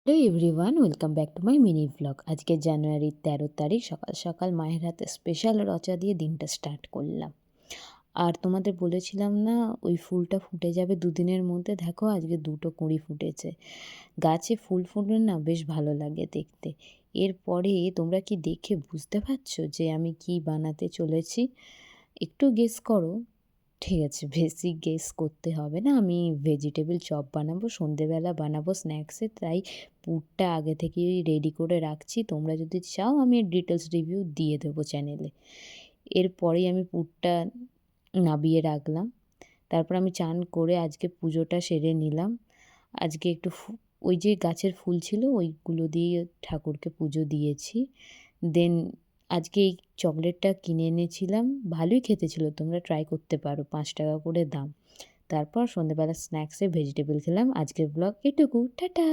Hello everyone, welcome back to my mini vlog. আজকে জানুয়ারির 13 তারিখ, সকাল সকাল মায়ের হাতে স্পেশাল রচা দিয়ে দিনটা স্টার্ট করলাম। আর তোমাদের বলেছিলাম না ওই ফুলটা ফুটে যাবে দুদিনের মধ্যে? দেখো আজকে দুটো কুঁড়ি ফুটেছে। গাছে ফুল ফুটলে না বেশ ভালো লাগে দেখতে। এরপরে তোমরা কি দেখে বুঝতে পারছো যে আমি কি বানাতে চলেছি? একটু গেস করো। ঠিক আছে, বেশি গেস করতে হবে না। আমি ভেজিটেবল চপ বানাবো, সন্ধেবেলা বানাবো স্ন্যাক্সে, তাই পুরটা আগে থেকেই রেডি করে রাখছি। তোমরা যদি চাও আমি ডিটেলস রিভিউ দিয়ে দেবো চ্যানেলে। এরপরেই আমি পুরটা নাবিয়ে রাখলাম। তারপর আমি চান করে আজকে পুজোটা সেরে নিলাম। আজকে একটু ওই যে গাছের ফুল ছিল ওইগুলো দিয়ে ঠাকুরকে পুজো দিয়েছি। দেন আজকে এই চকলেটটা কিনে এনেছিলাম, ভালোই খেতে ছিল, তোমরা ট্রাই করতে পারো, 5 টাকা করে দাম। তারপর সন্ধ্যেবেলা স্ন্যাক্সে ভেজিটেবল খেলাম। আজকের ব্লগ এটুকু, টাটা।